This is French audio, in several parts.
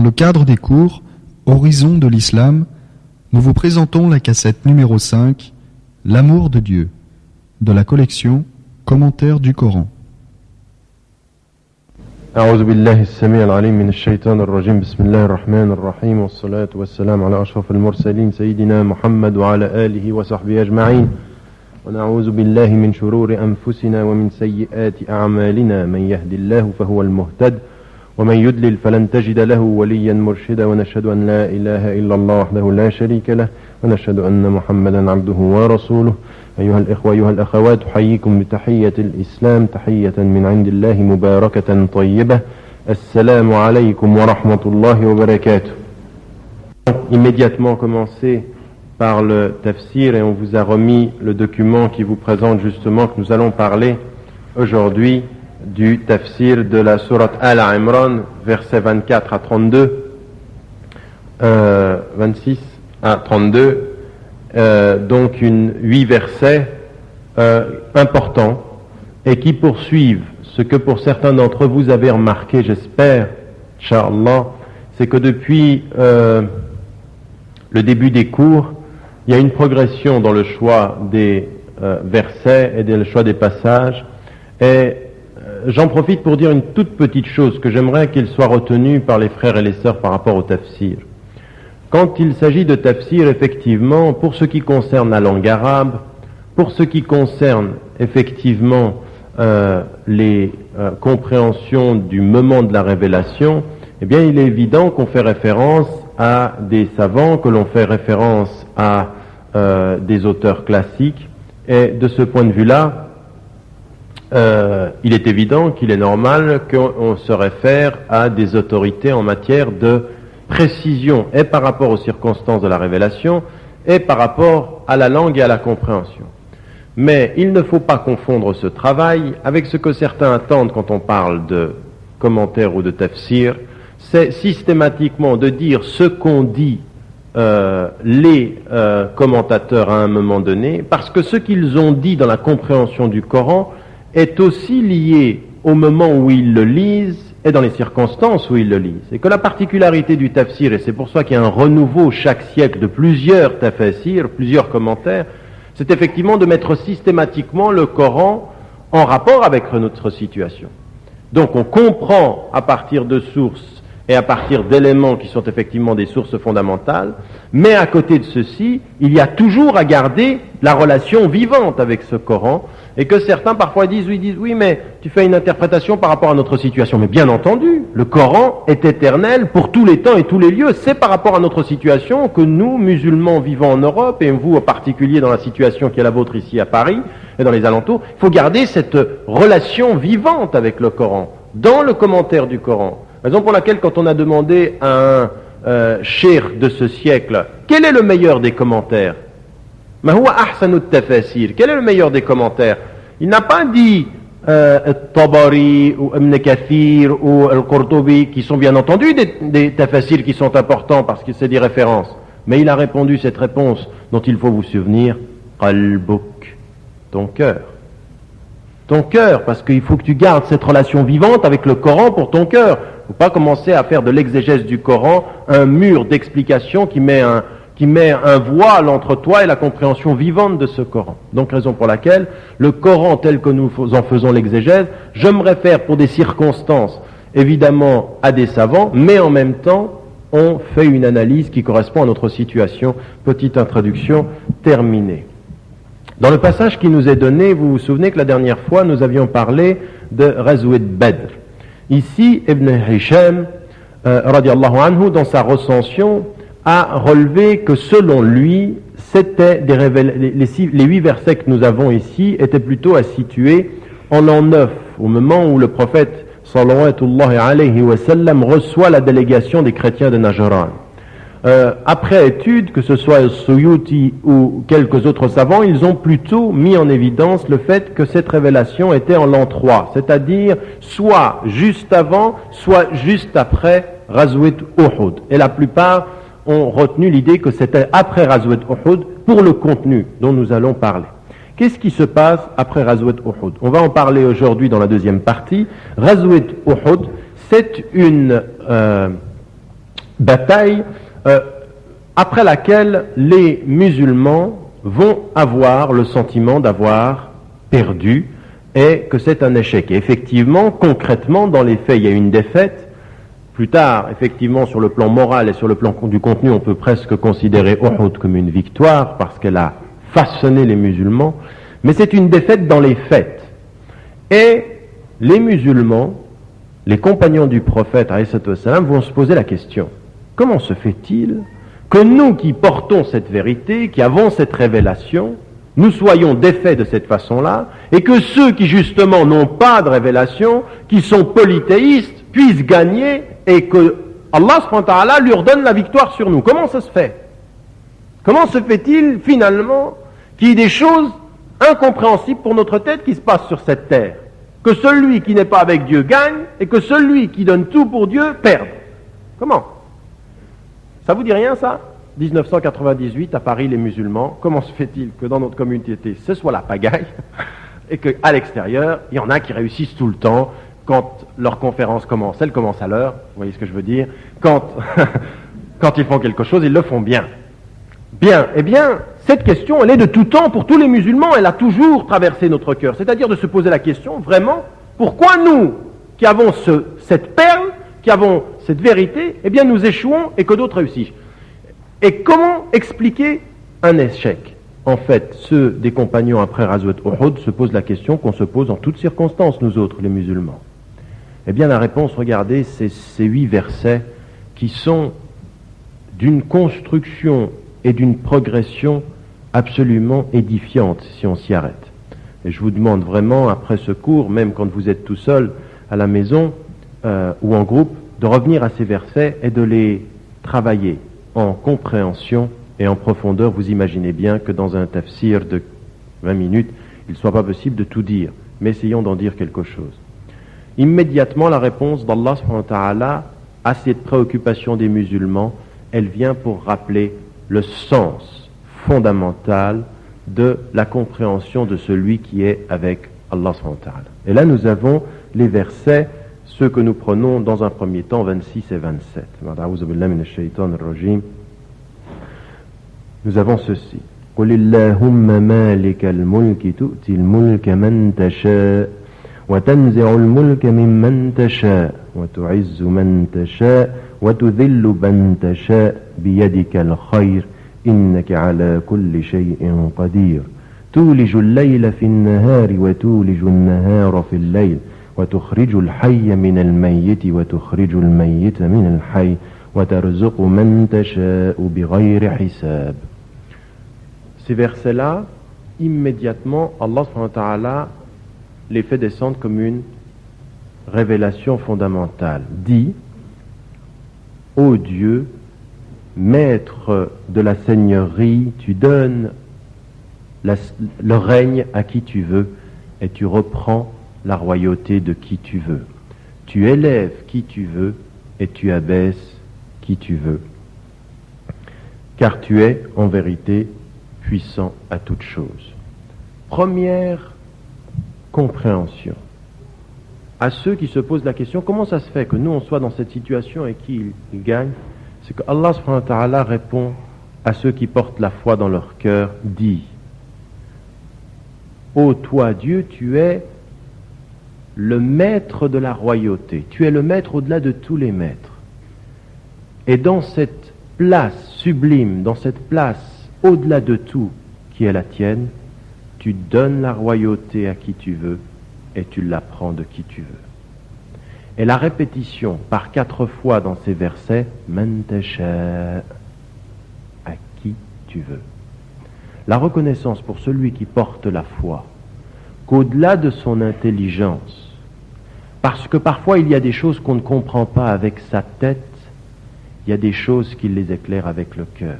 le cadre des cours Horizon de l'Islam, nous vous présentons la cassette numéro 5, L'amour de Dieu, de la collection Commentaires du Coran. أعوذ بالله السميع العليم من الشيطان الرجيم بسم الله الرحمن الرحيم والصلاة والسلام على أشرف المرسلين سيدنا محمد وعلى آله وصحبه أجمعين ونعوذ بالله من شرور أنفسنا ومن سيئات أعمالنا من يهد الله فهو المهتد ومن يدلل فلن تجد له وليا مرشدا ونشهد أن لا إله إلا الله وحده لا شريك له ونشهد أن محمدا عبده ورسوله أيها الإخوة أيها الأخوات أحييكم بتحية الإسلام تحية من عند الله مباركة طيبة السلام عليكم ورحمة الله وبركاته. Immédiatement commencer par le tafsir et on vous a remis le document qui vous présente justement que nous allons parler aujourd'hui du tafsir de la sourate Al-Imran, versets 24 à 32, 26 à 32, donc 8 versets importants et qui poursuivent ce que pour certains d'entre vous avez remarqué, j'espère, Inch'Allah, c'est que depuis le début des cours, il y a une progression dans le choix des versets et dans le choix des passages. Et j'en profite pour dire une toute petite chose que j'aimerais qu'elle soit retenue par les frères et les sœurs par rapport au tafsir. Quand il s'agit de tafsir, effectivement, pour ce qui concerne la langue arabe, pour ce qui concerne effectivement les compréhensions du moment de la révélation, eh bien il est évident qu'on fait référence à des savants, que l'on fait référence à des auteurs classiques, et de ce point de vue-là, il est évident qu'il est normal qu'on se réfère à des autorités en matière de précision, et par rapport aux circonstances de la révélation, et par rapport à la langue et à la compréhension. Mais il ne faut pas confondre ce travail avec ce que certains attendent quand on parle de commentaires ou de tafsir, c'est systématiquement de dire ce qu'ont dit les commentateurs à un moment donné, parce que ce qu'ils ont dit dans la compréhension du Coran est aussi lié au moment où ils le lisent et dans les circonstances où ils le lisent. Et que la particularité du tafsir, et c'est pour ça qu'il y a un renouveau chaque siècle de plusieurs tafsirs, plusieurs commentaires, c'est effectivement de mettre systématiquement le Coran en rapport avec notre situation. Donc on comprend à partir de sources et à partir d'éléments qui sont effectivement des sources fondamentales, mais à côté de ceci, il y a toujours à garder la relation vivante avec ce Coran, et que certains parfois disent oui, mais tu fais une interprétation par rapport à notre situation. Mais bien entendu, le Coran est éternel pour tous les temps et tous les lieux. C'est par rapport à notre situation que nous, musulmans vivant en Europe, et vous en particulier dans la situation qui est la vôtre ici à Paris et dans les alentours, il faut garder cette relation vivante avec le Coran, dans le commentaire du Coran. Raison pour laquelle, quand on a demandé à un cheikh de ce siècle, quel est le meilleur des commentaires? Quel est le meilleur des commentaires? Il n'a pas dit Tabari ou Ibn Kathir ou Al-Qurtubi, qui sont bien entendu des tafasirs qui sont importants parce que c'est des références. Mais il a répondu cette réponse dont il faut vous souvenir, Qalbuk, ton cœur. Ton cœur, parce qu'il faut que tu gardes cette relation vivante avec le Coran pour ton cœur. Il ne faut pas commencer à faire de l'exégèse du Coran un mur d'explication qui met un voile entre toi et la compréhension vivante de ce Coran. Donc raison pour laquelle le Coran tel que nous en faisons l'exégèse, je me réfère pour des circonstances évidemment à des savants, mais en même temps on fait une analyse qui correspond à notre situation. Petite introduction terminée. Dans le passage qui nous est donné, vous vous souvenez que la dernière fois nous avions parlé de Ghazwat Badr. Ici, Ibn Hisham, radiallahu anhu, dans sa recension, a relevé que selon lui, c'était les 8 versets que nous avons ici étaient plutôt à situer en l'an 9, au moment où le prophète sallallahu alayhi wa sallam reçoit la délégation des chrétiens de Najran. Après étude, que ce soit Suyuti ou quelques autres savants, ils ont plutôt mis en évidence le fait que cette révélation était en l'an 3, c'est-à-dire soit juste avant, soit juste après Ghazwat Uhud. Et la plupart ont retenu l'idée que c'était après Ghazwat Uhud pour le contenu dont nous allons parler. Qu'est-ce qui se passe après Ghazwat Uhud? On va en parler aujourd'hui dans la deuxième partie. Ghazwat Uhud, c'est bataille après laquelle les musulmans vont avoir le sentiment d'avoir perdu et que c'est un échec. Et effectivement, concrètement, dans les faits, il y a une défaite. Plus tard, effectivement, sur le plan moral et sur le plan du contenu, on peut presque considérer Uhud comme une victoire parce qu'elle a façonné les musulmans, mais c'est une défaite dans les faits. Et les musulmans, les compagnons du prophète vont se poser la question, comment se fait-il que nous qui portons cette vérité, qui avons cette révélation, nous soyons défaits de cette façon-là, et que ceux qui justement n'ont pas de révélation, qui sont polythéistes, puissent gagner et que Allah subhanahu wa ta'ala leur donne la victoire sur nous. Comment ça se fait? Comment se fait-il finalement qu'il y ait des choses incompréhensibles pour notre tête qui se passent sur cette terre? Que celui qui n'est pas avec Dieu gagne et que celui qui donne tout pour Dieu perde. Comment? Ça vous dit rien ça? 1998 à Paris, les musulmans, comment se fait-il que dans notre communauté ce soit la pagaille et qu'à l'extérieur, il y en a qui réussissent tout le temps quand leur conférence commence, elle commence à l'heure, vous voyez ce que je veux dire, quand ils font quelque chose, ils le font bien. Bien, eh bien, cette question, elle est de tout temps pour tous les musulmans, elle a toujours traversé notre cœur, c'est-à-dire de se poser la question, vraiment, pourquoi nous, qui avons cette perle, qui avons cette vérité, eh bien nous échouons et que d'autres réussissent. Et comment expliquer un échec? En fait, ceux des compagnons après Ghazwat Uhud se posent la question qu'on se pose en toutes circonstances, nous autres, les musulmans. Eh bien, la réponse, regardez, c'est ces 8 versets qui sont d'une construction et d'une progression absolument édifiante, si on s'y arrête. Et je vous demande vraiment, après ce cours, même quand vous êtes tout seul à la maison ou en groupe, de revenir à ces versets et de les travailler en compréhension et en profondeur. Vous imaginez bien que dans un tafsir de 20 minutes, il ne soit pas possible de tout dire, mais essayons d'en dire quelque chose. Immédiatement, la réponse d'Allah subhanahu wa ta'ala à cette préoccupation des musulmans, elle vient pour rappeler le sens fondamental de la compréhension de celui qui est avec Allah subhanahu wa ta'ala. Et là, nous avons les versets, ceux que nous prenons dans un premier temps, 26 et 27. Nous avons ceci. قل اللهم مالك الملك تؤتي الملك من تشاء وتنزع الملك ممن تشاء وتعز من تشاء وتذل من تشاء بيدك الخير إنك على كل شيء قدير تولج الليل في النهار وتولج النهار في الليل وتخرج الحي من الميت وتخرج الميت من الحي وترزق من تشاء بغير حساب. Ces versets-là, immédiatement, Allah subhanahu wa ta'ala les fait descendre comme une révélation fondamentale. Dit, ô Dieu, maître de la seigneurie, tu donnes le règne à qui tu veux et tu reprends la royauté de qui tu veux. Tu élèves qui tu veux et tu abaisses qui tu veux. Car tu es, en vérité, puissant à toutes choses. Première compréhension. À ceux qui se posent la question, comment ça se fait que nous on soit dans cette situation et qui il gagne? C'est que Allah subhanahu wa ta'ala répond à ceux qui portent la foi dans leur cœur, dit, ô toi Dieu, tu es le maître de la royauté, tu es le maître au-delà de tous les maîtres. Et dans cette place sublime, dans cette place au-delà de tout qui est la tienne, tu donnes la royauté à qui tu veux et tu la prends de qui tu veux. Et la répétition par 4 fois dans ces versets, man tasha, à qui tu veux. La reconnaissance pour celui qui porte la foi, qu'au-delà de son intelligence, parce que parfois il y a des choses qu'on ne comprend pas avec sa tête, il y a des choses qui les éclairent avec le cœur.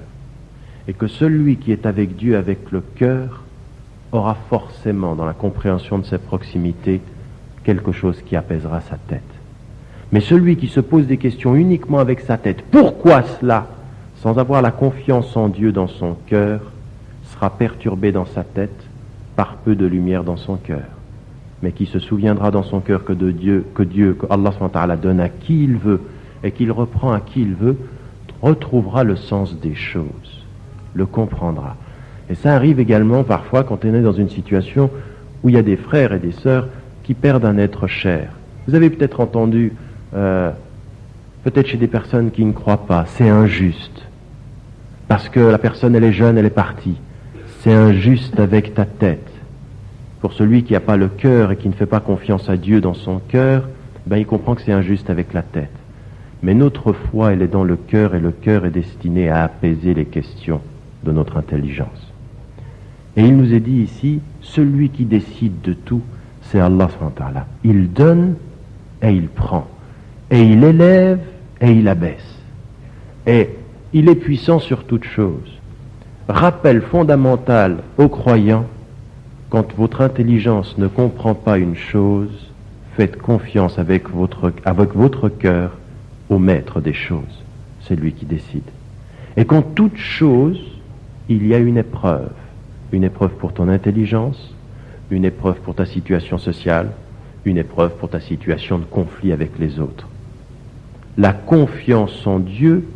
Et que celui qui est avec Dieu avec le cœur aura forcément dans la compréhension de ses proximités quelque chose qui apaisera sa tête. Mais celui qui se pose des questions uniquement avec sa tête, pourquoi cela, sans avoir la confiance en Dieu dans son cœur, sera perturbé dans sa tête par peu de lumière dans son cœur. Mais qui se souviendra dans son cœur que Allah SWT donne à qui il veut et qu'il reprend à qui il veut, retrouvera le sens des choses, le comprendra. Et ça arrive également parfois quand on est dans une situation où il y a des frères et des sœurs qui perdent un être cher. Vous avez peut-être entendu, peut-être chez des personnes qui ne croient pas, c'est injuste. Parce que la personne, elle est jeune, elle est partie. C'est injuste avec ta tête. Pour celui qui n'a pas le cœur et qui ne fait pas confiance à Dieu dans son cœur, ben il comprend que c'est injuste avec la tête. Mais notre foi, elle est dans le cœur, et le cœur est destiné à apaiser les questions de notre intelligence. Et il nous est dit ici, celui qui décide de tout, c'est Allah subhanahu wa ta'ala. Il donne et il prend. Et il élève et il abaisse. Et il est puissant sur toute chose. Rappel fondamental aux croyants, quand votre intelligence ne comprend pas une chose, faites confiance avec votre cœur au maître des choses. C'est lui qui décide. Et qu'en toute chose, il y a une épreuve. Une épreuve pour ton intelligence, une épreuve pour ta situation sociale, une épreuve pour ta situation de conflit avec les autres. La confiance en Dieu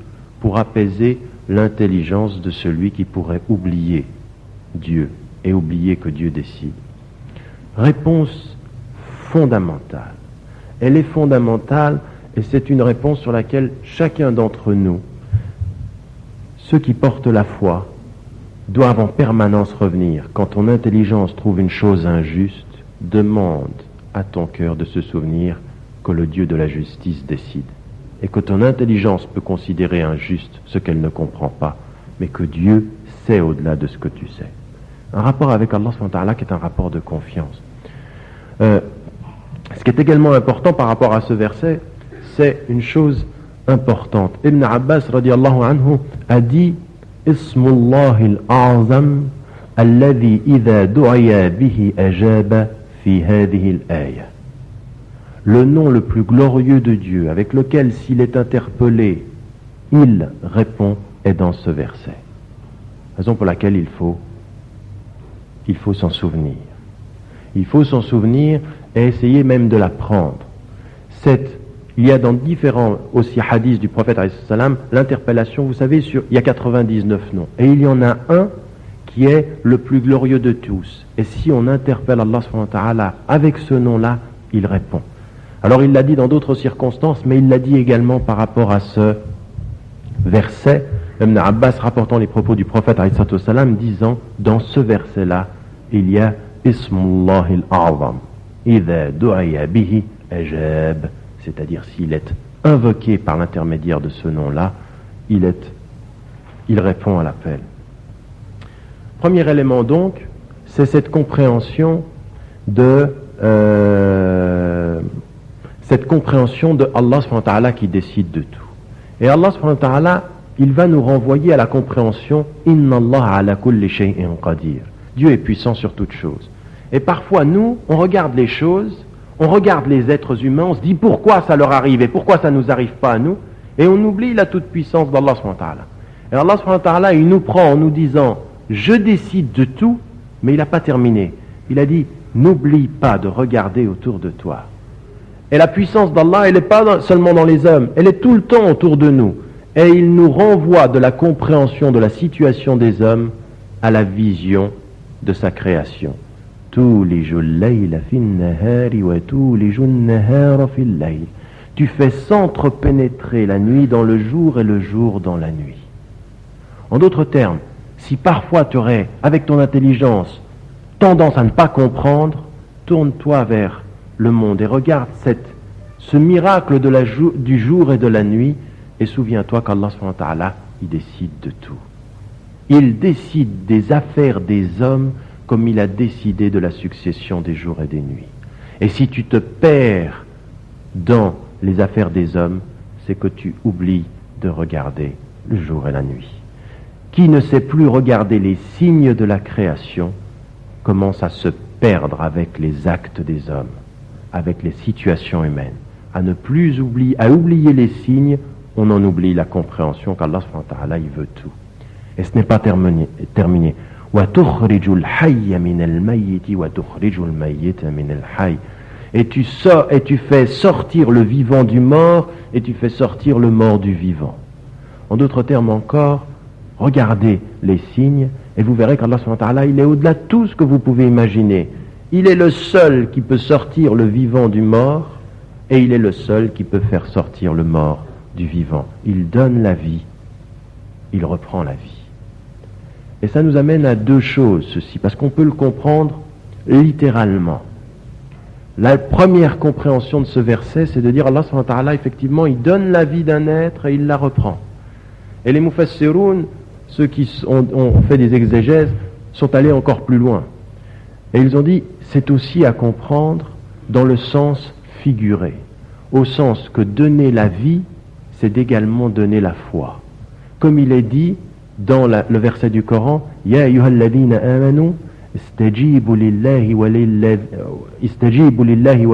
pour apaiser l'intelligence de celui qui pourrait oublier Dieu et oublier que Dieu décide. Réponse fondamentale. Elle est fondamentale et c'est une réponse sur laquelle chacun d'entre nous, ceux qui portent la foi, doivent en permanence revenir. Quand ton intelligence trouve une chose injuste, demande à ton cœur de se souvenir que le Dieu de la justice décide. Et que ton intelligence peut considérer injuste ce qu'elle ne comprend pas, mais que Dieu sait au-delà de ce que tu sais. Un rapport avec Allah subhanahu wa ta'ala qui est un rapport de confiance. Ce qui est également important par rapport à ce verset, c'est une chose importante. Ibn Abbas radiallahu anhu a dit Ismullahi al-a'zam alladhi idha du'aya bihi ajaba fi hadhihi al-aya. Le nom le plus glorieux de Dieu, avec lequel s'il est interpellé, il répond, est dans ce verset. Raison pour laquelle il faut s'en souvenir. Il faut s'en souvenir et essayer même de l'apprendre. Il y a dans différents aussi hadiths du prophète ﷺ, l'interpellation, vous savez, il y a 99 noms. Et il y en a un qui est le plus glorieux de tous. Et si on interpelle Allah subhanahu wa ta'ala avec ce nom-là, il répond. Alors il l'a dit dans d'autres circonstances, mais il l'a dit également par rapport à ce verset. Ibn Abbas rapportant les propos du prophète ﷺ disant, dans ce verset-là, il y a Ismullahi al-A'zam, idha du'aya bihi ajab, c'est-à-dire s'il est invoqué par l'intermédiaire de ce nom-là, il répond à l'appel. Premier élément donc, c'est cette compréhension de Allah subhanahu wa ta'ala qui décide de tout. Et Allah subhanahu wa ta'ala, il va nous renvoyer à la compréhension Inna Allah ala kulli shay'in qadir. Dieu est puissant sur toute chose. Et parfois nous, on regarde les choses, on regarde les êtres humains, on se dit pourquoi ça leur arrive et pourquoi ça ne nous arrive pas à nous, et on oublie la toute-puissance d'Allah subhanahu wa ta'ala. Et Allah subhanahu wa ta'ala, il nous prend en nous disant je décide de tout, mais il n'a pas terminé. Il a dit n'oublie pas de regarder autour de toi. Et la puissance d'Allah, elle n'est pas seulement dans les hommes, elle est tout le temps autour de nous. Et il nous renvoie de la compréhension de la situation des hommes à la vision de sa création. Tu fais s'entrepénétrer la nuit dans le jour et le jour dans la nuit. En d'autres termes, si parfois tu aurais, avec ton intelligence, tendance à ne pas comprendre, tourne-toi vers le monde et regarde ce miracle du jour et de la nuit et souviens-toi qu'Allah subhanahu wa ta'ala, il décide de tout. Il décide des affaires des hommes comme il a décidé de la succession des jours et des nuits. Et si tu te perds dans les affaires des hommes, c'est que tu oublies de regarder le jour et la nuit. Qui ne sait plus regarder les signes de la création commence à se perdre avec les actes des hommes, avec les situations humaines. À oublier les signes, on en oublie la compréhension qu'Allah subhanahu wa ta'ala, il veut tout. Et ce n'est pas terminé. Et tu fais sortir le vivant du mort et tu fais sortir le mort du vivant. En d'autres termes encore, regardez les signes et vous verrez qu'Allah subhanahu wa ta'ala, il est au-delà de tout ce que vous pouvez imaginer. Il est le seul qui peut sortir le vivant du mort et il est le seul qui peut faire sortir le mort du vivant. Il donne la vie, il reprend la vie. Et ça nous amène à deux choses, ceci, parce qu'on peut le comprendre littéralement. La première compréhension de ce verset, c'est de dire Allah subhanahu wa ta'ala, effectivement, il donne la vie d'un être et il la reprend. Et les mufassiroun, ceux qui ont fait des exégèses, sont allés encore plus loin. Et ils ont dit, c'est aussi à comprendre dans le sens figuré, au sens que donner la vie, c'est également donner la foi. Comme il est dit dans le verset du Coran, Ya ayyuhalladhina amanu, istajibu lillahi wa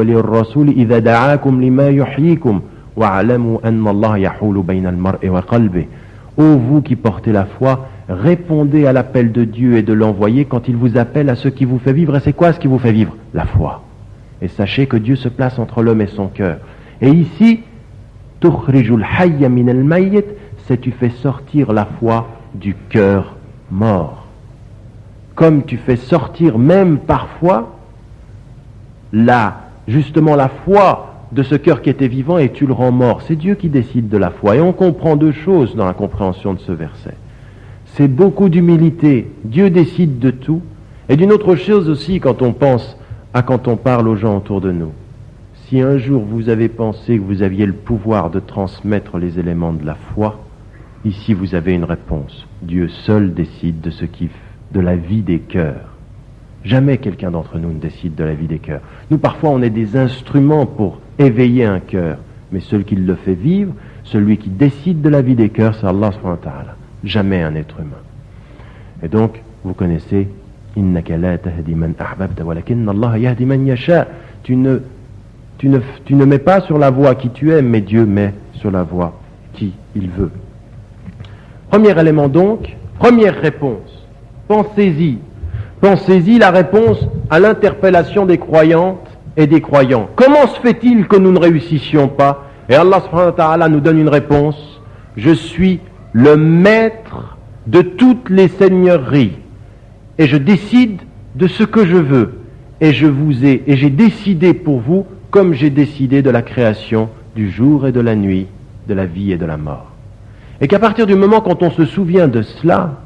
lirrasul idha da'akum lima yuhyikum wa'alamu anna Allah yahulu bayna al-mar'i wa qalbi. Ô vous qui portez la foi, répondez à l'appel de Dieu et de l'envoyé quand il vous appelle à ce qui vous fait vivre. Et c'est quoi ce qui vous fait vivre? La foi. Et sachez que Dieu se place entre l'homme et son cœur. Et ici, tukhrijul hayya min al-mayyit, c'est tu fais sortir la foi du cœur mort. Comme tu fais sortir même parfois justement la foi de ce cœur qui était vivant et tu le rends mort. C'est Dieu qui décide de la foi. Et on comprend deux choses dans la compréhension de ce verset. C'est beaucoup d'humilité. Dieu décide de tout. Et d'une autre chose aussi quand on parle aux gens autour de nous. Si un jour vous avez pensé que vous aviez le pouvoir de transmettre les éléments de la foi, ici vous avez une réponse. Dieu seul décide de la vie des cœurs. Jamais quelqu'un d'entre nous ne décide de la vie des cœurs. Nous parfois on est des instruments pour éveiller un cœur, mais celui qui le fait vivre, celui qui décide de la vie des cœurs, c'est Allah subhanahu wa ta'ala. Jamais un être humain. Et donc, vous connaissez Innaka la tahdi man ahbabta walakinna Allah yahdi man yasha. Tu ne mets pas sur la voie qui tu aimes, mais Dieu met sur la voie qui il veut. Premier élément donc, première réponse. Pensez-y. Pensez-y la réponse à l'interpellation des croyantes et des croyants. Comment se fait-il que nous ne réussissions pas? Et Allah subhanahu wa ta'ala nous donne une réponse. Je suis le maître de toutes les seigneuries et je décide de ce que je veux et j'ai décidé pour vous comme j'ai décidé de la création du jour et de la nuit, de la vie et de la mort. Et qu'à partir du moment quand on se souvient de cela,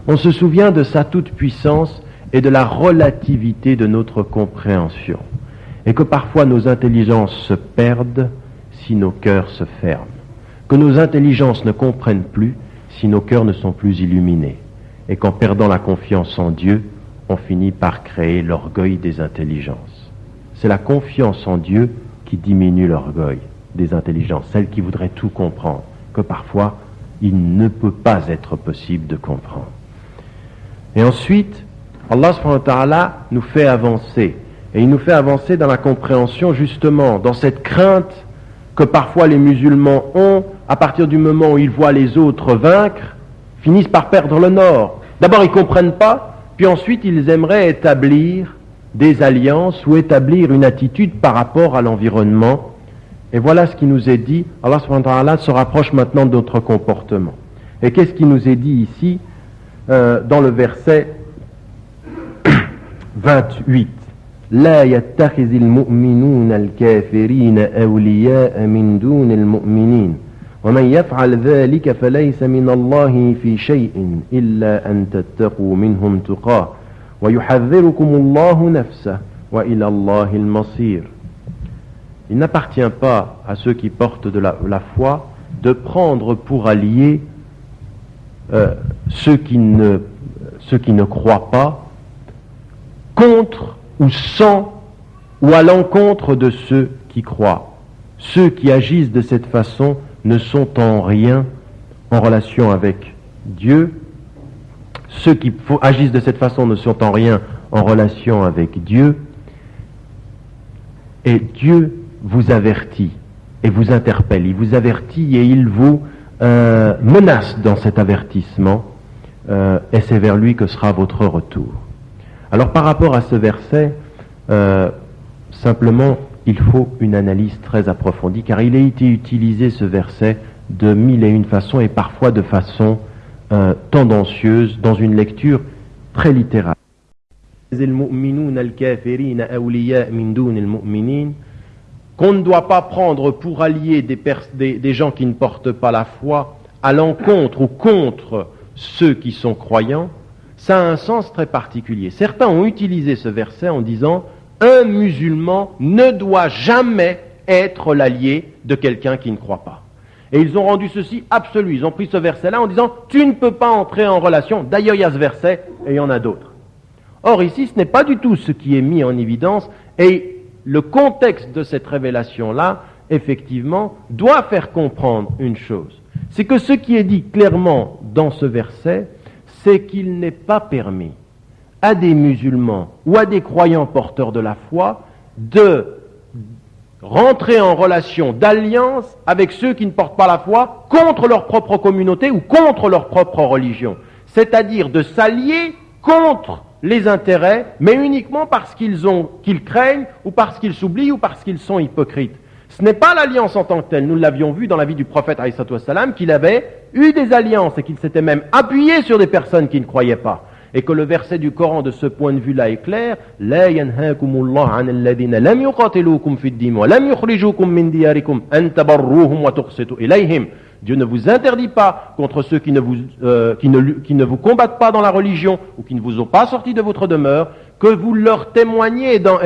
on se souvient de sa toute-puissance et de la relativité de notre compréhension. Et que parfois nos intelligences se perdent si nos cœurs se ferment. Que nos intelligences ne comprennent plus si nos cœurs ne sont plus illuminés. Et qu'en perdant la confiance en Dieu, on finit par créer l'orgueil des intelligences. C'est la confiance en Dieu qui diminue l'orgueil des intelligences, celles qui voudraient tout comprendre, que parfois il ne peut pas être possible de comprendre. Et ensuite, Allah subhanahu wa ta'ala nous fait avancer. Et il nous fait avancer dans la compréhension justement, dans cette crainte que parfois les musulmans ont, à partir du moment où ils voient les autres vaincre, finissent par perdre le nord. D'abord ils ne comprennent pas, puis ensuite ils aimeraient établir des alliances ou établir une attitude par rapport à l'environnement. Et voilà ce qui nous est dit. Allah subhanahu wa ta'ala se rapproche maintenant de notre comportement. Et qu'est-ce qui nous est dit ici dans le verset 28? لا يتخذ المؤمنون الكافرين أولياء من دون المؤمنين ومن يفعل ذلك فليس من الله في شيء إلا أن تتقوا منهم تقاه ويحذركم الله نفسه وإلى الله المصير. Il n'appartient pas à ceux qui portent de la foi de prendre pour alliés ceux qui ne croient pas contre ou sans ou à l'encontre de ceux qui croient. Ceux qui agissent de cette façon ne sont en rien en relation avec Dieu. Ceux qui agissent de cette façon ne sont en rien en relation avec Dieu. Et Dieu vous avertit et vous interpelle. Il vous avertit et il vous menace dans cet avertissement. Et c'est vers lui que sera votre retour. Alors par rapport à ce verset, simplement, il faut une analyse très approfondie, car il a été utilisé ce verset de mille et une façons et parfois de façon tendancieuse dans une lecture très littérale. Qu'on ne doit pas prendre pour alliés des gens qui ne portent pas la foi à l'encontre ou contre ceux qui sont croyants, ça a un sens très particulier. Certains ont utilisé ce verset en disant « Un musulman ne doit jamais être l'allié de quelqu'un qui ne croit pas ». Et ils ont rendu ceci absolu. Ils ont pris ce verset-là en disant « Tu ne peux pas entrer en relation ». D'ailleurs, il y a ce verset et il y en a d'autres. Or, ici, ce n'est pas du tout ce qui est mis en évidence et le contexte de cette révélation-là, effectivement, doit faire comprendre une chose. C'est que ce qui est dit clairement dans ce verset, c'est qu'il n'est pas permis à des musulmans ou à des croyants porteurs de la foi de rentrer en relation d'alliance avec ceux qui ne portent pas la foi contre leur propre communauté ou contre leur propre religion. C'est-à-dire de s'allier contre les intérêts, mais uniquement parce qu'ils craignent, ou parce qu'ils s'oublient, ou parce qu'ils sont hypocrites. Ce n'est pas l'alliance en tant que telle. Nous l'avions vu dans la vie du prophète alayhi salatu wassalam, qu'il avait eu des alliances et qu'il s'était même appuyé sur des personnes qui ne croyaient pas. Et que le verset du Coran de ce point de vue-là est clair. La yanhakumullah an alladhina lam yuqatilukum fid din wa lam yukhrijukum min diyarikum an tabarruhum wa tuqsitu ilayhim. Dieu ne vous interdit pas contre ceux qui ne vous combattent pas dans la religion ou qui ne vous ont pas sorti de votre demeure, que vous leur témoignez dans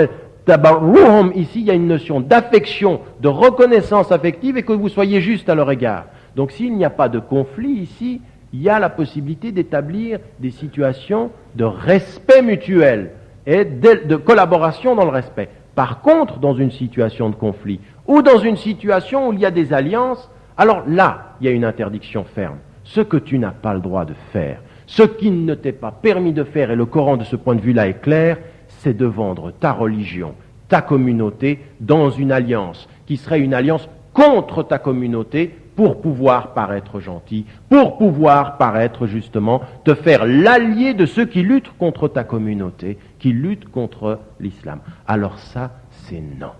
tabarruhum. Ici, il y a une notion d'affection, de reconnaissance affective et que vous soyez juste à leur égard. Donc s'il n'y a pas de conflit ici, il y a la possibilité d'établir des situations de respect mutuel et de collaboration dans le respect. Par contre, dans une situation de conflit ou dans une situation où il y a des alliances, alors là, il y a une interdiction ferme. Ce que tu n'as pas le droit de faire, ce qui ne t'est pas permis de faire, et le Coran de ce point de vue-là est clair, c'est de vendre ta religion, ta communauté dans une alliance qui serait une alliance contre ta communauté pour pouvoir paraître gentil, pour pouvoir paraître justement, te faire l'allié de ceux qui luttent contre ta communauté, qui luttent contre l'islam. Alors ça, c'est non.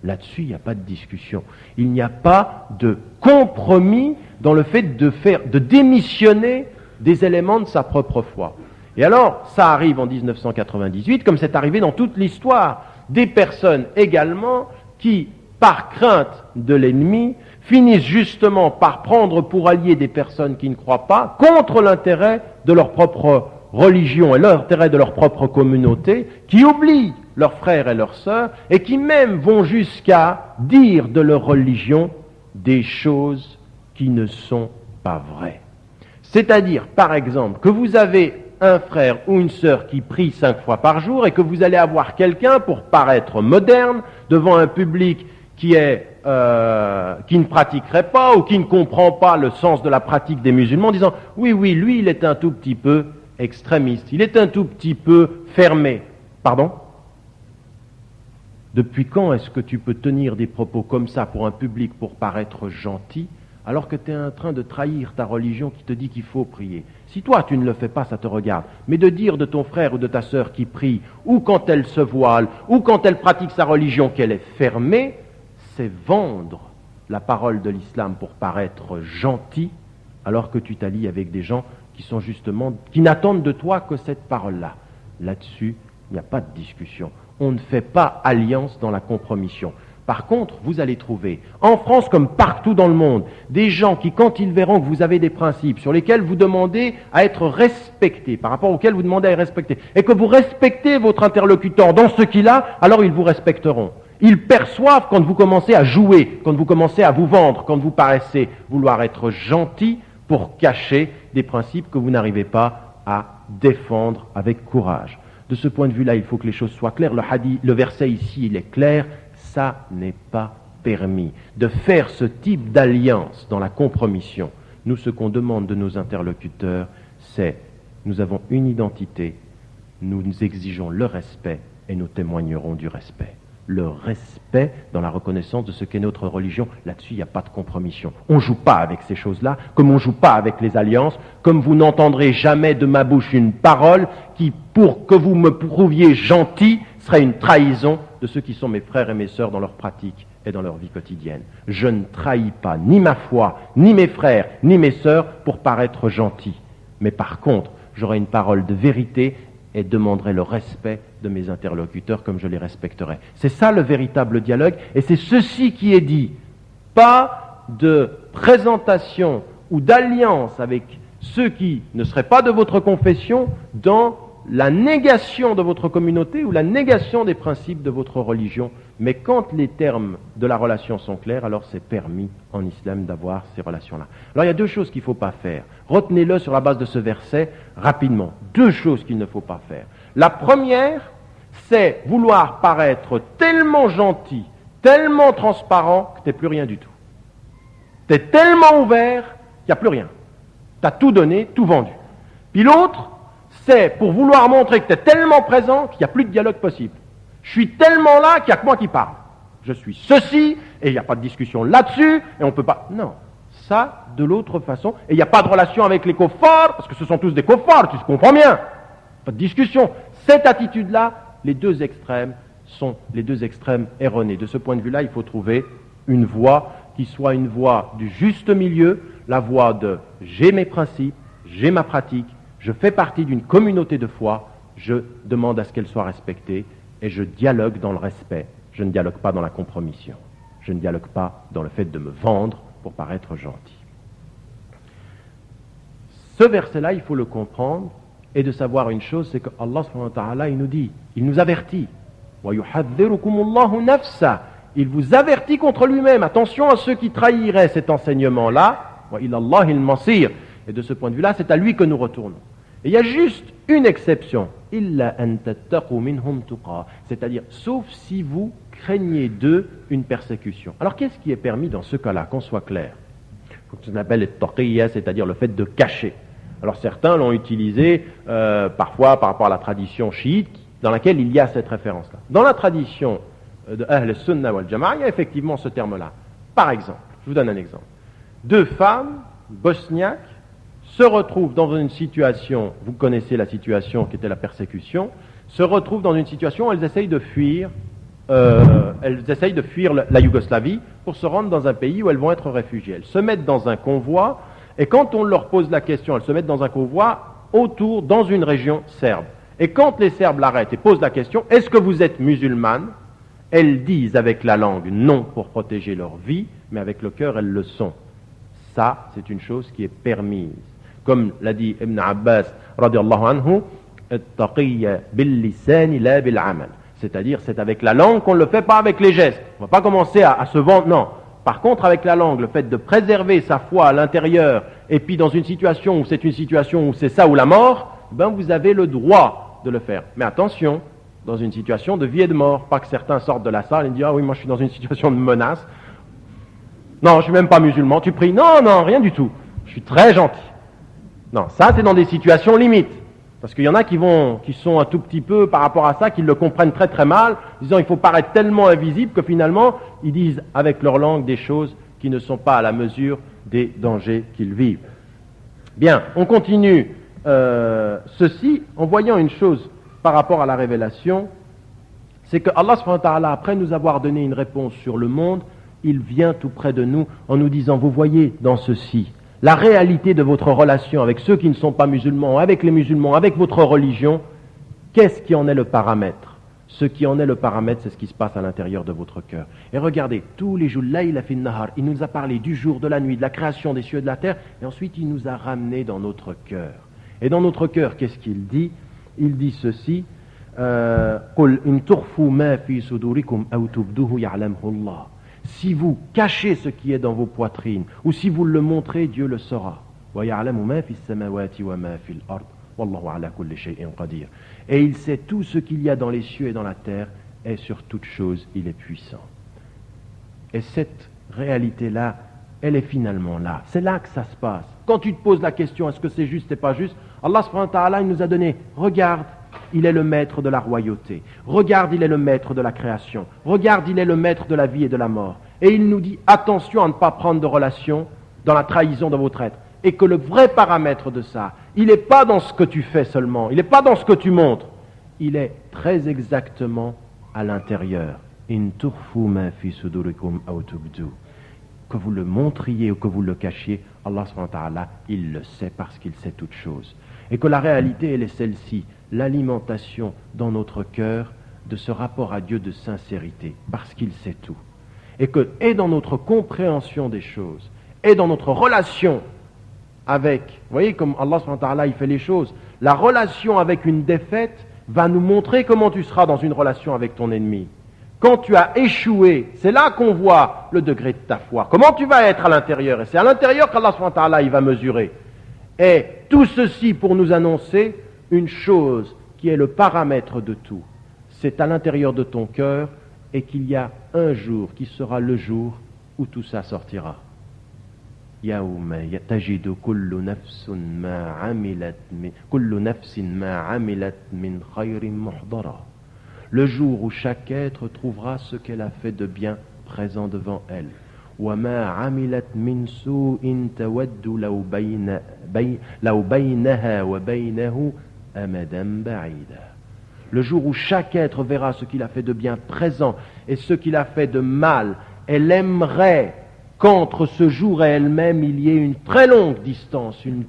Là-dessus, il n'y a pas de discussion. Il n'y a pas de compromis dans le fait de démissionner des éléments de sa propre foi. Et alors, ça arrive en 1998, comme c'est arrivé dans toute l'histoire, des personnes également qui, par crainte de l'ennemi, finissent justement par prendre pour alliés des personnes qui ne croient pas, contre l'intérêt de leur propre religion et l'intérêt de leur propre communauté, qui oublient leurs frères et leurs sœurs, et qui même vont jusqu'à dire de leur religion des choses qui ne sont pas vraies. C'est-à-dire, par exemple, que vous avez un frère ou une sœur qui prie 5 fois par jour, et que vous allez avoir quelqu'un, pour paraître moderne, devant un public qui ne pratiquerait pas, ou qui ne comprend pas le sens de la pratique des musulmans, en disant « Oui, lui, il est un tout petit peu extrémiste, il est un tout petit peu fermé. » Pardon ? Depuis quand est-ce que tu peux tenir des propos comme ça pour un public pour paraître gentil, alors que tu es en train de trahir ta religion qui te dit qu'il faut prier? Si toi tu ne le fais pas, ça te regarde. Mais de dire de ton frère ou de ta sœur qui prie, ou quand elle se voile, ou quand elle pratique sa religion qu'elle est fermée, c'est vendre la parole de l'islam pour paraître gentil, alors que tu t'allies avec des gens qui n'attendent de toi que cette parole-là. Là-dessus, il n'y a pas de discussion. On ne fait pas alliance dans la compromission. Par contre, vous allez trouver, en France comme partout dans le monde, des gens qui, quand ils verront que vous avez des principes sur lesquels vous demandez à être respectés, par rapport auxquels vous demandez à être respectés, et que vous respectez votre interlocuteur dans ce qu'il a, alors ils vous respecteront. Ils perçoivent quand vous commencez à jouer, quand vous commencez à vous vendre, quand vous paraissez vouloir être gentil pour cacher des principes que vous n'arrivez pas à défendre avec courage. De ce point de vue-là, il faut que les choses soient claires. Le verset ici, il est clair. Ça n'est pas permis de faire ce type d'alliance dans la compromission. Nous, ce qu'on demande de nos interlocuteurs, c'est nous avons une identité, nous exigeons le respect et nous témoignerons du respect. Le respect dans la reconnaissance de ce qu'est notre religion, là-dessus, il n'y a pas de compromission. On ne joue pas avec ces choses-là, comme on ne joue pas avec les alliances, comme vous n'entendrez jamais de ma bouche une parole qui, pour que vous me prouviez gentil, serait une trahison de ceux qui sont mes frères et mes sœurs dans leur pratique et dans leur vie quotidienne. Je ne trahis pas ni ma foi, ni mes frères, ni mes sœurs pour paraître gentil. Mais par contre, j'aurai une parole de vérité et demanderai le respect de mes interlocuteurs comme je les respecterai. C'est ça le véritable dialogue, et c'est ceci qui est dit. Pas de présentation ou d'alliance avec ceux qui ne seraient pas de votre confession dans la négation de votre communauté ou la négation des principes de votre religion. Mais quand les termes de la relation sont clairs, alors c'est permis en islam d'avoir ces relations-là. Alors il y a deux choses qu'il ne faut pas faire. Retenez-le sur la base de ce verset rapidement. Deux choses qu'il ne faut pas faire. La première, c'est vouloir paraître tellement gentil, tellement transparent que tu n'es plus rien du tout. Tu es tellement ouvert qu'il n'y a plus rien. Tu as tout donné, tout vendu. Puis l'autre, c'est pour vouloir montrer que tu es tellement présent qu'il n'y a plus de dialogue possible. Je suis tellement là qu'il n'y a que moi qui parle. Je suis ceci, et il n'y a pas de discussion là-dessus, et on ne peut pas... Non, ça, de l'autre façon, et il n'y a pas de relation avec les koffars, parce que ce sont tous des koffars, tu comprends bien. Pas de discussion. Cette attitude-là, les deux extrêmes sont les deux extrêmes erronés. De ce point de vue-là, il faut trouver une voie qui soit une voie du juste milieu, la voie de j'ai mes principes, j'ai ma pratique, je fais partie d'une communauté de foi, je demande à ce qu'elle soit respectée et je dialogue dans le respect. Je ne dialogue pas dans la compromission. Je ne dialogue pas dans le fait de me vendre pour paraître gentil. Ce verset-là, il faut le comprendre et de savoir une chose, c'est que Allah subhanahu wa ta'ala, il nous dit, il nous avertit. Il vous avertit contre lui-même. Attention à ceux qui trahiraient cet enseignement-là. Et de ce point de vue-là, c'est à lui que nous retournons. Et il y a juste une exception. C'est-à-dire, sauf si vous craignez d'eux une persécution. Alors, qu'est-ce qui est permis dans ce cas-là, qu'on soit clair? Ce qu'on appelle le taqiyya, c'est-à-dire le fait de cacher. Alors, certains l'ont utilisé parfois par rapport à la tradition chiite, dans laquelle il y a cette référence-là. Dans la tradition de Ahl Sunnah wal Jama'a, il y a effectivement ce terme-là. Par exemple, je vous donne un exemple. Deux femmes bosniaques se retrouvent dans une situation, vous connaissez la situation qui était la persécution, se retrouvent dans une situation où elles essayent de fuir la Yougoslavie pour se rendre dans un pays où elles vont être réfugiées. Elles se mettent dans un convoi, et quand on leur pose la question, elles se mettent dans un convoi autour, dans une région serbe. Et quand les Serbes l'arrêtent et posent la question, est-ce que vous êtes musulmane? Elles disent avec la langue non pour protéger leur vie, mais avec le cœur elles le sont. Ça, c'est une chose qui est permise. Comme l'a dit Ibn Abbas, radiallahu anhu, at-taqiyya bil-lisani la bil-amal. C'est-à-dire, c'est avec la langue qu'on ne le fait, pas avec les gestes. On ne va pas commencer à se vendre, non. Par contre, avec la langue, le fait de préserver sa foi à l'intérieur, et puis dans une situation où c'est une situation où c'est ça ou la mort, ben vous avez le droit de le faire. Mais attention, dans une situation de vie et de mort, pas que certains sortent de la salle et disent « Ah oui, moi je suis dans une situation de menace. Non, je ne suis même pas musulman, tu pries. Non, non, rien du tout. Je suis très gentil. » Non, ça c'est dans des situations limites. Parce qu'il y en a qui sont un tout petit peu par rapport à ça, qui le comprennent très très mal, disant il faut paraître tellement invisible que finalement, ils disent avec leur langue des choses qui ne sont pas à la mesure des dangers qu'ils vivent. Bien, on continue ceci en voyant une chose par rapport à la révélation, c'est que Allah subhanahu wa ta'ala, après nous avoir donné une réponse sur le monde, il vient tout près de nous en nous disant, vous voyez dans ceci, la réalité de votre relation avec ceux qui ne sont pas musulmans, avec les musulmans, avec votre religion, qu'est-ce qui en est le paramètre? Ce qui en est le paramètre, c'est ce qui se passe à l'intérieur de votre cœur. Et regardez, tous les jours, layla fin nahar, il nous a parlé du jour, de la nuit, de la création des cieux et de la terre, et ensuite il nous a ramenés dans notre cœur. Et dans notre cœur, qu'est-ce qu'il dit? Il dit ceci, قُلْ إِن تُخْفُوا مَا فِي صُدُورِكُمْ أَوْ تُبْدُوهُ يَعْلَمْهُ اللَّهُ. Si vous cachez ce qui est dans vos poitrines, ou si vous le montrez, Dieu le saura. وَيَعْلَمُ مَا فِي السَّمَاوَاتِ وَمَا فِي الْأَرْضِ وَاللَّهُ عَلَى كُلِّ شَيْءٍ قَدِيرٌ. Et il sait tout ce qu'il y a dans les cieux et dans la terre, et sur toute chose, il est puissant. Et cette réalité-là, elle est finalement là. C'est là que ça se passe. Quand tu te poses la question, est-ce que c'est juste et pas juste, Allah subhanahu wa ta'ala, il nous a donné, regarde, il est le maître de la royauté. Regarde, il est le maître de la création. Regarde, il est le maître de la vie et de la mort. Et il nous dit, attention à ne pas prendre de relation dans la trahison de votre être. Et que le vrai paramètre de ça, il n'est pas dans ce que tu fais seulement, il n'est pas dans ce que tu montres, il est très exactement à l'intérieur. In turfu ma fi sudurikum aw tubdu. Que vous le montriez ou que vous le cachiez, Allah subhanahu wa ta'ala, il le sait parce qu'il sait toutes choses. Et que la réalité, elle est celle-ci, l'alimentation dans notre cœur de ce rapport à Dieu de sincérité, parce qu'il sait tout. Et dans notre compréhension des choses, et dans notre relation avec, vous voyez comme Allah subhanahu wa ta'ala, il fait les choses, la relation avec une défaite va nous montrer comment tu seras dans une relation avec ton ennemi. Quand tu as échoué, c'est là qu'on voit le degré de ta foi. Comment tu vas être à l'intérieur? Et c'est à l'intérieur qu'Allah subhanahu wa ta'ala, il va mesurer. Et tout ceci pour nous annoncer une chose qui est le paramètre de tout. C'est à l'intérieur de ton cœur et qu'il y a un jour qui sera le jour où tout ça sortira. يَوْمَ يَتَجِدُ كُلُّ نَفْسٍ مَا عَمِلَتْ مِنْ خَيْرٍ مُحْضَرًا. Le jour où chaque être trouvera ce qu'elle a fait de bien présent devant elle. وَمَا عَمِلَتْ مِنْ سُوءٍ تَوَدُّ لَوْ بَيْنَهَا وَبَيْنَهُ أَمَدًا بَعِيدًا. Le jour où chaque être verra ce qu'il a fait de bien présent et ce qu'il a fait de mal, elle aimerait qu'entre ce jour et elle-même il y ait une très longue distance, une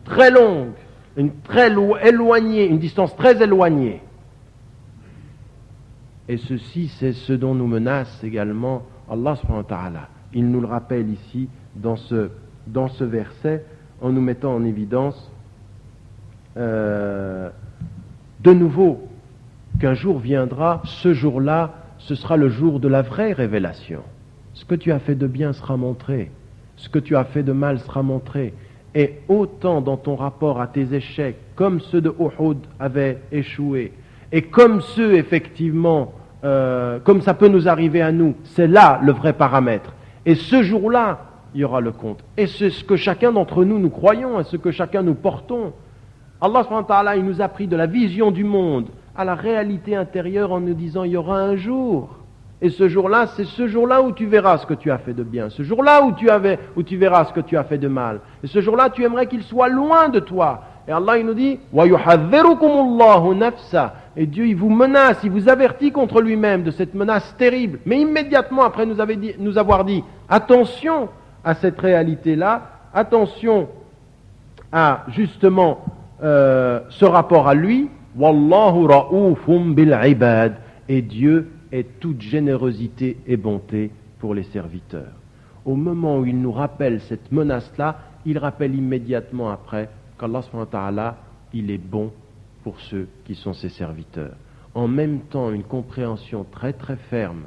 distance très éloignée. Et ceci, c'est ce dont nous menace également Allah subhanahu wa ta'ala. Il nous le rappelle ici dans ce verset en nous mettant en évidence de nouveau qu'un jour viendra, ce jour-là, ce sera le jour de la vraie révélation. Ce que tu as fait de bien sera montré, ce que tu as fait de mal sera montré. Et autant dans ton rapport à tes échecs, comme ceux de Uhud avaient échoué, et comme ceux effectivement, comme ça peut nous arriver à nous, c'est là le vrai paramètre. Et ce jour-là, il y aura le compte. Et c'est ce que chacun d'entre nous croyons, et ce que chacun nous portons. Allah subhanahu wa ta'ala, il nous a pris de la vision du monde à la réalité intérieure en nous disant il y aura un jour. Et ce jour-là, c'est ce jour-là où tu verras ce que tu as fait de bien. Ce jour-là où tu verras ce que tu as fait de mal. Et ce jour-là, tu aimerais qu'il soit loin de toi. Et Allah, il nous dit وَيُحَذِّرُكُمُ اللَّهُ نَفْسًا. Et Dieu, il vous menace, il vous avertit contre lui-même de cette menace terrible. Mais immédiatement après nous avoir dit attention à cette réalité-là, attention à justement ce rapport à lui. وَاللَّهُ رَؤُوفٌ بِالْعِبَادِ. Et Dieu est toute générosité et bonté pour les serviteurs. Au moment où il nous rappelle cette menace-là, il rappelle immédiatement après qu'Allah subhanahu wa ta'ala, il est bon pour ceux qui sont ses serviteurs. En même temps, une compréhension très très ferme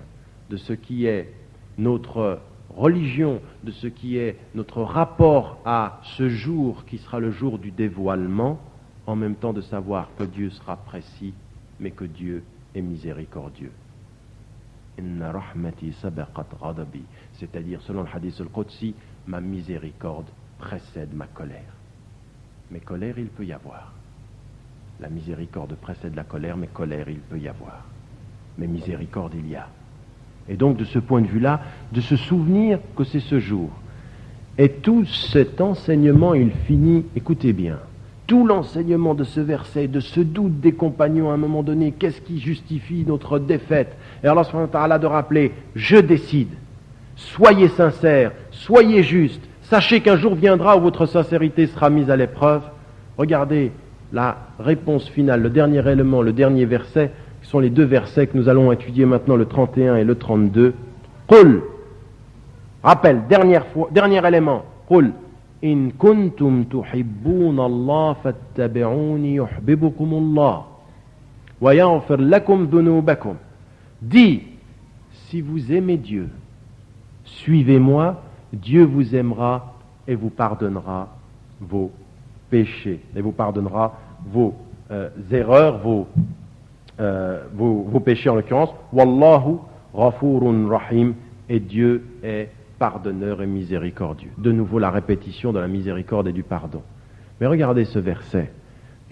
de ce qui est notre religion, de ce qui est notre rapport à ce jour qui sera le jour du dévoilement, en même temps de savoir que Dieu sera précis, mais que Dieu est miséricordieux. Inna rahmati sabaqat ghadabi, c'est-à-dire selon le hadith al-Qudsi, ma miséricorde précède ma colère. Mais colère, il peut y avoir. La miséricorde précède la colère, mais colère, il peut y avoir. Mais miséricorde, il y a. Et donc, de ce point de vue-là, de se souvenir que c'est ce jour. Et tout cet enseignement, il finit, écoutez bien, tout l'enseignement de ce verset, de ce doute des compagnons à un moment donné, qu'est-ce qui justifie notre défaite? Et Allah subhanahu wa ta'ala de rappeler, je décide, soyez sincères, soyez justes, sachez qu'un jour viendra où votre sincérité sera mise à l'épreuve. Regardez la réponse finale, le dernier élément, le dernier verset, qui sont les deux versets que nous allons étudier maintenant, le 31 et le 32. Qul, rappel, dernier élément, Qul, in kuntum tuhibbuna Allah fattabi'uni yuhibbukum Allah wa yaghfir lakum dhunubakum. Dis, si vous aimez Dieu, suivez-moi, Dieu vous aimera et vous pardonnera vos péchés, et vous pardonnera vos erreurs, vos péchés en l'occurrence. Wallahu ghafurun rahim, et Dieu est pardonneur et miséricordieux. De nouveau la répétition de la miséricorde et du pardon. Mais regardez ce verset.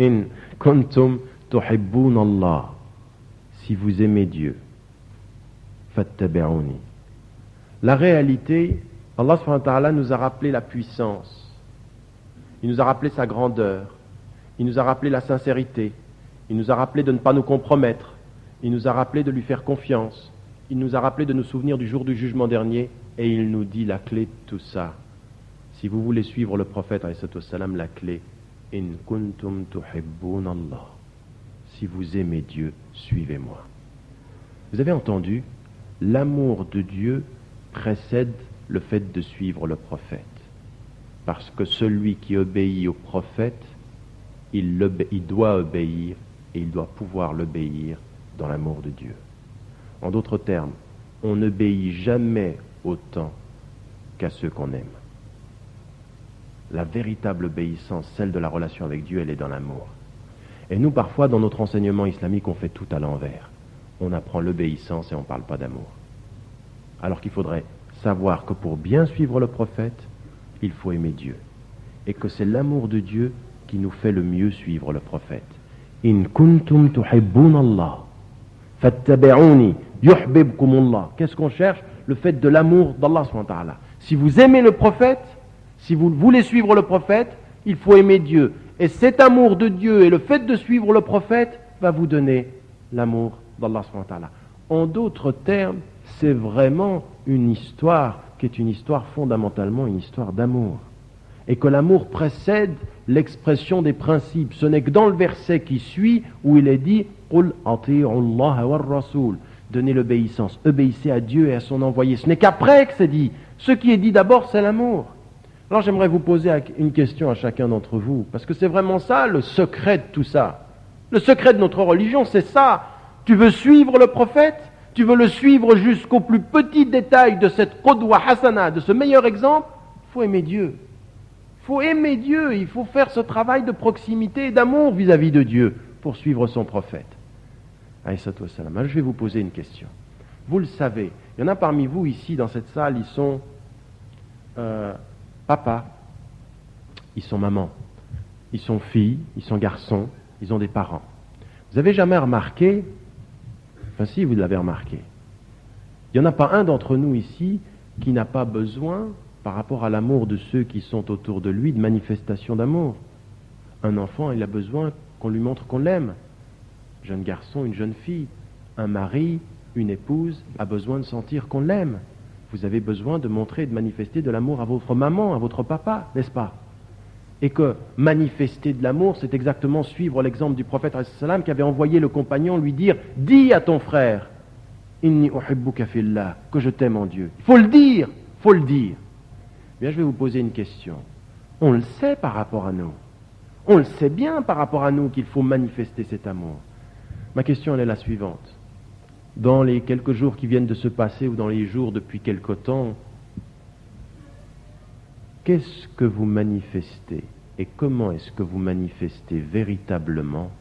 In kuntum tuhibbun Allah. Si vous aimez Dieu, fattabi'uni. La réalité, Allah subhanahu wa ta'ala nous a rappelé la puissance. Il nous a rappelé sa grandeur. Il nous a rappelé la sincérité. Il nous a rappelé de ne pas nous compromettre. Il nous a rappelé de lui faire confiance. il nous a rappelé de nous souvenir du jour du jugement dernier et il nous dit la clé de tout ça. Si vous voulez suivre le prophète, la clé, in kuntum tuhibbun Allah. Si vous aimez Dieu, suivez-moi. Vous avez entendu, l'amour de Dieu précède le fait de suivre le prophète. Parce que celui qui obéit au prophète, il doit obéir et il doit pouvoir l'obéir dans l'amour de Dieu. En d'autres termes, on n'obéit jamais autant qu'à ceux qu'on aime. La véritable obéissance, celle de la relation avec Dieu, elle est dans l'amour. Et nous, parfois, dans notre enseignement islamique, on fait tout à l'envers. On apprend l'obéissance et on ne parle pas d'amour. Alors qu'il faudrait savoir que pour bien suivre le prophète, il faut aimer Dieu. Et que c'est l'amour de Dieu qui nous fait le mieux suivre le prophète. In kuntum tuhibbun Allah, fattabi'uni yuhbibkumullah. Qu'est-ce qu'on cherche? Le fait de l'amour d'Allah subhanahu wa ta'ala. Si vous aimez le prophète, si vous voulez suivre le prophète, il faut aimer Dieu. Et cet amour de Dieu et le fait de suivre le prophète va vous donner l'amour d'Allah subhanahu wa ta'ala. En d'autres termes, c'est vraiment une histoire qui est une histoire fondamentalement une histoire d'amour. Et que l'amour précède l'expression des principes. Ce n'est que dans le verset qui suit où il est dit Qul ati'u Allah wa ar-rasul. Donnez l'obéissance, obéissez à Dieu et à son envoyé. Ce n'est qu'après que c'est dit. Ce qui est dit d'abord, c'est l'amour. Alors j'aimerais vous poser une question à chacun d'entre vous, parce que c'est vraiment ça le secret de tout ça. Le secret de notre religion, c'est ça. Tu veux suivre le prophète, tu veux le suivre jusqu'au plus petit détail de cette qudwa hasana, de ce meilleur exemple, il faut aimer Dieu. Il faut aimer Dieu, il faut faire ce travail de proximité et d'amour vis-à-vis de Dieu pour suivre son prophète. Alors je vais vous poser une question. Vous le savez, il y en a parmi vous ici dans cette salle, ils sont papa, ils sont maman, ils sont filles, ils sont garçons, ils ont des parents. Vous avez jamais remarqué, enfin si vous l'avez remarqué, il n'y en a pas un d'entre nous ici qui n'a pas besoin, par rapport à l'amour de ceux qui sont autour de lui, de manifestations d'amour. Un enfant, il a besoin qu'on lui montre qu'on l'aime. Un jeune garçon, une jeune fille, un mari, une épouse a besoin de sentir qu'on l'aime. Vous avez besoin de montrer et de manifester de l'amour à votre maman, à votre papa, n'est-ce pas? Et que manifester de l'amour, c'est exactement suivre l'exemple du prophète qui avait envoyé le compagnon lui dire « Dis à ton frère, inni uhibbuka fillah, que je t'aime en Dieu. » Il faut le dire, il faut le dire. Bien, je vais vous poser une question. On le sait par rapport à nous. On le sait bien par rapport à nous qu'il faut manifester cet amour. Ma question, elle est la suivante. Dans les quelques jours qui viennent de se passer ou dans les jours depuis quelque temps, qu'est-ce que vous manifestez et comment est-ce que vous manifestez véritablement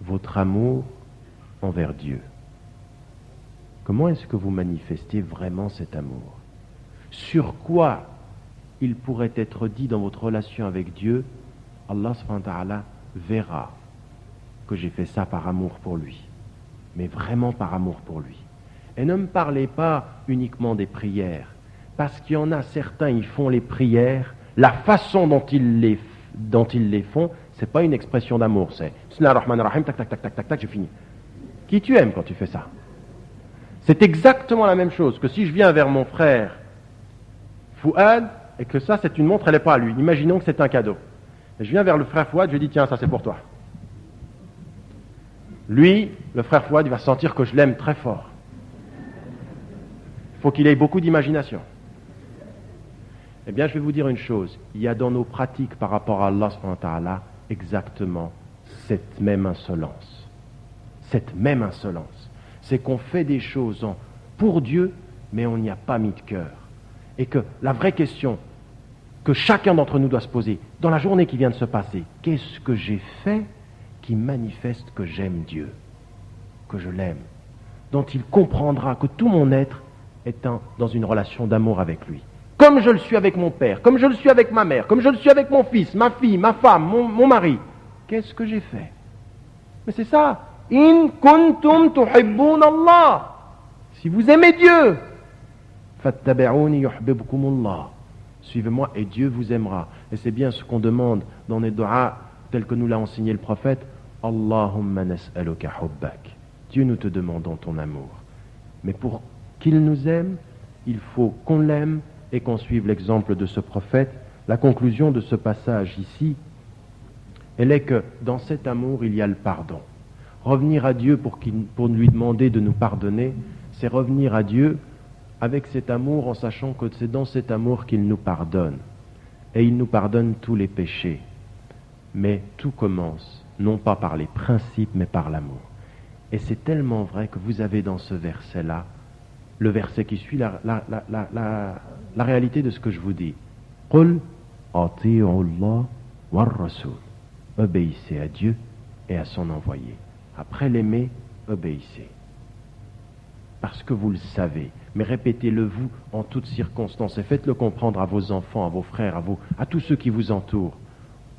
votre amour envers Dieu? Comment est-ce que vous manifestez vraiment cet amour? Sur quoi il pourrait être dit dans votre relation avec Dieu, Allah subhanahu wa ta'ala verra que j'ai fait ça par amour pour lui, mais vraiment par amour pour lui. Et ne me parlez pas uniquement des prières, parce qu'il y en a certains, ils font les prières, la façon dont ils les font, c'est pas une expression d'amour, c'est Bismillah ar-Rahman ar-Rahim, tac, tac, tac, tac, tac, tac, j'ai fini. Qui tu aimes quand tu fais ça? C'est exactement la même chose que si je viens vers mon frère Fouad, et que ça, c'est une montre, elle n'est pas à lui. Imaginons que c'est un cadeau. Et je viens vers le frère Fouad, je lui dis, tiens, ça c'est pour toi. Lui, le frère Fouad, il va sentir que je l'aime très fort. Il faut qu'il ait beaucoup d'imagination. Eh bien, je vais vous dire une chose. Il y a dans nos pratiques par rapport à Allah subhanahu wa ta'ala exactement cette même insolence. Cette même insolence. C'est qu'on fait des choses pour Dieu, mais on n'y a pas mis de cœur. Et que la vraie question que chacun d'entre nous doit se poser, dans la journée qui vient de se passer, qu'est-ce que j'ai fait qui manifeste que j'aime Dieu, que je l'aime, dont il comprendra que tout mon être est dans une relation d'amour avec lui. Comme je le suis avec mon père, comme je le suis avec ma mère, comme je le suis avec mon fils, ma fille, ma femme, mon mari. Qu'est-ce que j'ai fait? Mais c'est ça. In kuntum tuhibbun Allah. Si vous aimez Dieu, fattabi'uni yuhbibkumullah. Suivez-moi et Dieu vous aimera. Et c'est bien ce qu'on demande dans les du'a tels que nous l'a enseigné le prophète. Allahumma nas'aluka hubbak. Dieu, nous te demandons ton amour. Mais pour qu'il nous aime, il faut qu'on l'aime et qu'on suive l'exemple de ce prophète. La conclusion de ce passage ici, elle est que dans cet amour, il y a le pardon. Revenir à Dieu pour lui demander de nous pardonner, c'est revenir à Dieu avec cet amour en sachant que c'est dans cet amour qu'il nous pardonne. Et il nous pardonne tous les péchés. Mais tout commence, non pas par les principes, mais par l'amour. Et c'est tellement vrai que vous avez dans ce verset-là, le verset qui suit la réalité de ce que je vous dis. Qul ati'u Allah war rasul. Obéissez à Dieu et à son envoyé. Après l'aimer, obéissez. Parce que vous le savez, mais répétez-le vous en toutes circonstances et faites-le comprendre à vos enfants, à vos frères, à tous ceux qui vous entourent.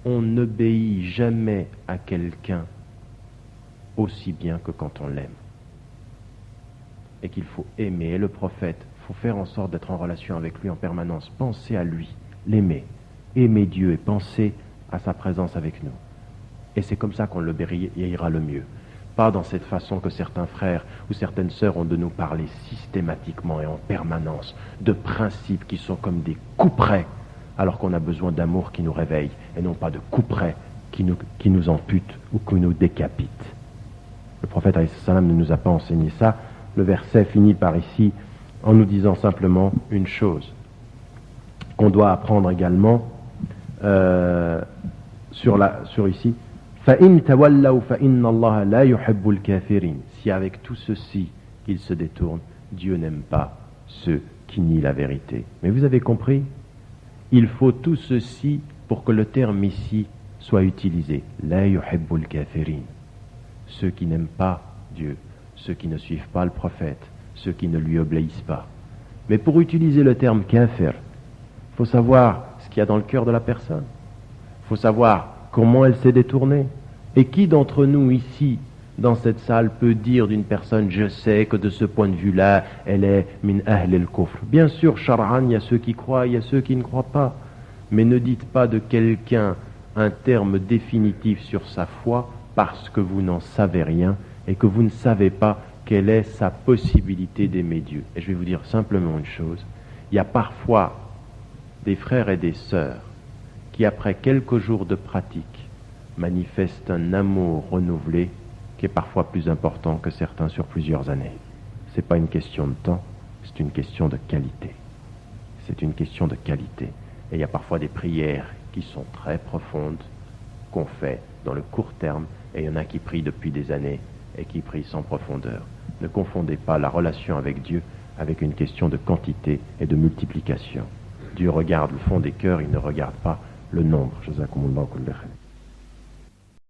On n'obéit jamais à quelqu'un aussi bien que quand on l'aime. Et qu'il faut aimer. Et le prophète, il faut faire en sorte d'être en relation avec lui en permanence. Pensez à lui, l'aimer. Aimer Dieu et penser à sa présence avec nous. Et c'est comme ça qu'on l'obéira le mieux. Pas dans cette façon que certains frères ou certaines sœurs ont de nous parler systématiquement et en permanence de principes qui sont comme des couperets, alors qu'on a besoin d'amour qui nous réveille et non pas de couperets qui nous amputent ou qui nous décapitent. Le prophète alayhi salam ne nous a pas enseigné ça. Le verset finit par ici en nous disant simplement une chose qu'on doit apprendre également sur ici. فَإِن تَوَلَّوْا فَإِنَّ اللَّهَ لَا يُحِبُّ الْكَافِرِينَ. Si avec tout ceci ils se détournent, Dieu n'aime pas ceux qui nient la vérité. Mais vous avez compris, il faut tout ceci pour que le terme ici soit utilisé. لَا يُحِبُّ الْكَافِرِينَ. Ceux qui n'aiment pas Dieu, ceux qui ne suivent pas le prophète, ceux qui ne lui obéissent pas. Mais pour utiliser le terme kafir, il faut savoir ce qu'il y a dans le cœur de la personne. Il faut savoir comment elle s'est détournée. Et qui d'entre nous ici, dans cette salle, peut dire d'une personne, je sais que de ce point de vue-là, elle est min ahl al-kufr. Bien sûr, shar'an, il y a ceux qui croient, il y a ceux qui ne croient pas. Mais ne dites pas de quelqu'un un terme définitif sur sa foi parce que vous n'en savez rien et que vous ne savez pas quelle est sa possibilité d'aimer Dieu. Et je vais vous dire simplement une chose. Il y a parfois des frères et des sœurs qui, après quelques jours de pratique, manifestent un amour renouvelé qui est parfois plus important que certains sur plusieurs années. Ce n'est pas une question de temps, c'est une question de qualité. C'est une question de qualité. Et il y a parfois des prières qui sont très profondes, qu'on fait dans le court terme, et il y en a qui prient depuis des années et qui prient sans profondeur. Ne confondez pas la relation avec Dieu avec une question de quantité et de multiplication. Dieu regarde le fond des cœurs, il ne regarde pas le nombre. Jazakumullahu kulla khair.